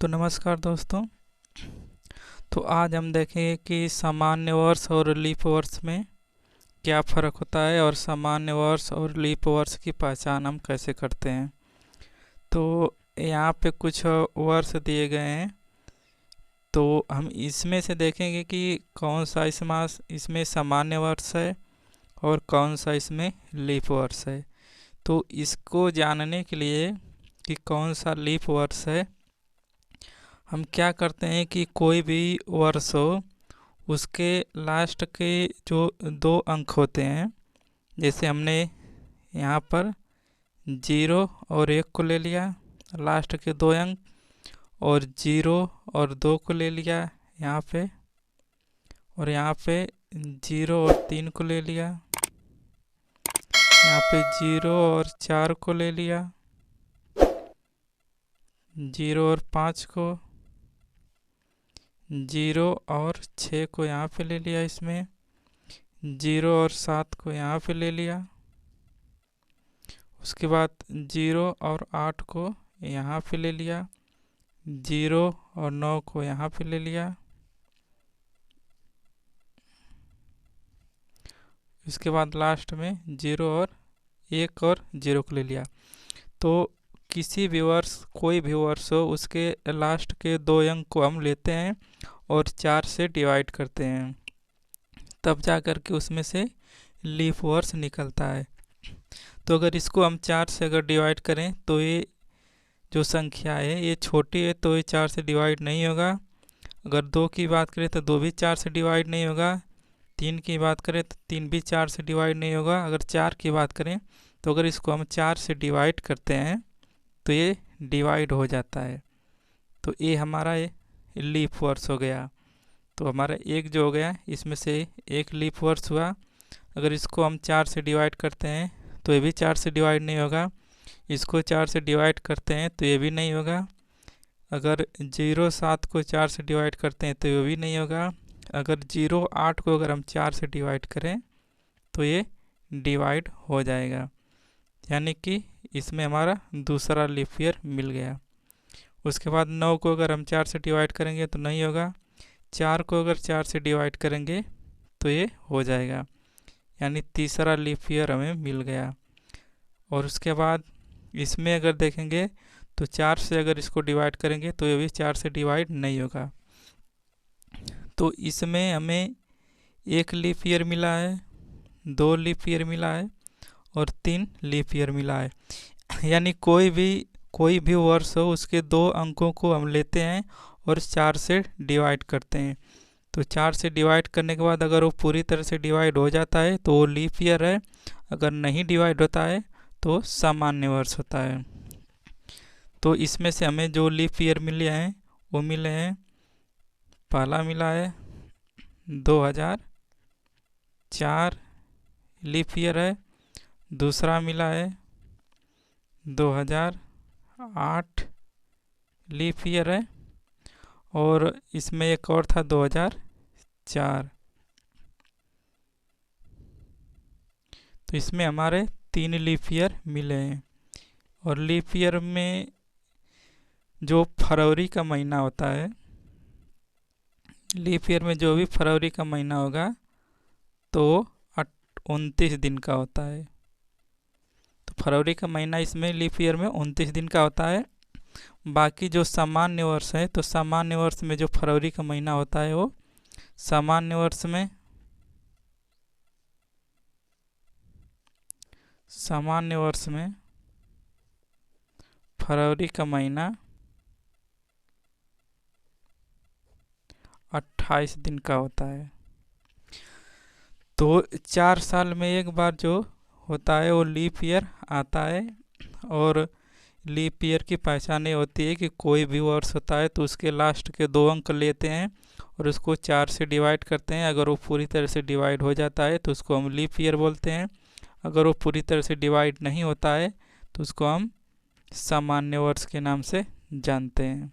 तो नमस्कार दोस्तों। तो आज हम देखेंगे कि सामान्य वर्ष और लीप वर्ष में क्या फ़र्क होता है और सामान्य वर्ष और लीप वर्ष की पहचान हम कैसे करते हैं। तो यहाँ पे कुछ वर्ष दिए गए हैं, तो हम इसमें से देखेंगे कि कौन सा इसमें सामान्य वर्ष है और कौन सा इसमें लीप वर्ष है। तो इसको जानने के लिए कि कौन सा लीप वर्ष है, हम क्या करते हैं कि कोई भी वर्ष हो उसके लास्ट के जो 2 अंक होते हैं, जैसे हमने यहाँ पर 0 और 1 को ले लिया, लास्ट के 2 अंक, और 0 और 2 को ले लिया यहाँ पे, और यहाँ पे 0 और 3 को ले लिया, यहाँ पे 0 और 4 को ले लिया, 0 और 5 को, 0 और 6 को यहाँ पे ले लिया, इसमें 0 और 7 को यहाँ पे ले लिया, उसके बाद 0 और 8 को यहाँ पे ले लिया, 0 और 9 को यहाँ पे ले लिया, इसके बाद लास्ट में 0 और 1 और 0 को ले लिया। तो किसी भी वर्ष, कोई भी वर्ष हो, उसके लास्ट के 2 अंक को हम लेते हैं और 4 से डिवाइड करते हैं, तब जा कर के उसमें से लीप वर्ष निकलता है। तो अगर इसको हम 4 से अगर डिवाइड करें तो ये जो संख्या है ये छोटी है, तो ये 4 से डिवाइड नहीं होगा। अगर 2 की बात करें तो 2 भी 4 से डिवाइड नहीं होगा। 3 की बात करें तो 3 भी 4 से डिवाइड नहीं होगा। अगर 4 की बात करें तो अगर इसको हम 4 से डिवाइड करते हैं तो ये डिवाइड हो जाता है। तो ये हमारा लीप वर्ष हो गया। तो हमारा एक जो हो गया, इसमें से एक लीप वर्ष हुआ। अगर इसको हम 4 से डिवाइड करते हैं तो ये भी 4 से डिवाइड नहीं होगा। इसको 4 से डिवाइड करते हैं तो ये भी नहीं होगा। अगर 0 7 को 4 से डिवाइड करते हैं तो ये भी नहीं होगा। अगर 0 8 को अगर हम 4 से डिवाइड करें तो ये डिवाइड हो जाएगा, यानी कि इसमें हमारा दूसरा लीप ईयर मिल गया। उसके बाद 9 को अगर हम 4 से डिवाइड करेंगे तो नहीं होगा। 4 को अगर 4 से डिवाइड करेंगे तो ये हो जाएगा, यानी तीसरा लीप ईयर हमें मिल गया। और उसके बाद इसमें अगर देखेंगे तो 4 से अगर इसको डिवाइड करेंगे तो ये भी 4 से डिवाइड नहीं होगा। तो इसमें हमें 1 लीप ईयर मिला है, 2 लीप ईयर मिला है और 3 लीप ईयर मिला है। यानी कोई भी वर्ष हो उसके 2 अंकों को हम लेते हैं और 4 से डिवाइड करते हैं। तो 4 से डिवाइड करने के बाद अगर वो पूरी तरह से डिवाइड हो जाता है तो वो लीप ईयर है। अगर नहीं डिवाइड होता है तो सामान्य वर्ष होता है। तो इसमें से हमें जो लीप ईयर मिले हैं वो मिले हैं, पहला मिला है 2004 लीप ईयर है, दूसरा मिला है 2008 लीप ईयर है, और इसमें एक और था 2004। तो इसमें हमारे 3 लीप ईयर मिले हैं। और लीप ईयर में जो फरवरी का महीना होता है, लीप ईयर में जो भी फरवरी का महीना होगा तो 29 दिन का होता है। तो फरवरी का महीना इसमें लीप ईयर में 29 दिन का होता है। बाकी जो सामान्य वर्ष है, तो सामान्य वर्ष में जो फरवरी का महीना होता है वो सामान्य वर्ष में फरवरी का महीना 28 दिन का होता है। तो 4 साल में एक बार जो होता है वो लीप ईयर आता है। और लीप ईयर की पहचान ये होती है कि कोई भी वर्ष होता है तो उसके लास्ट के 2 अंक लेते हैं और उसको 4 से डिवाइड करते हैं। अगर वो पूरी तरह से डिवाइड हो जाता है तो उसको हम लीप ईयर बोलते हैं। अगर वो पूरी तरह से डिवाइड नहीं होता है तो उसको हम सामान्य वर्ष के नाम से जानते हैं।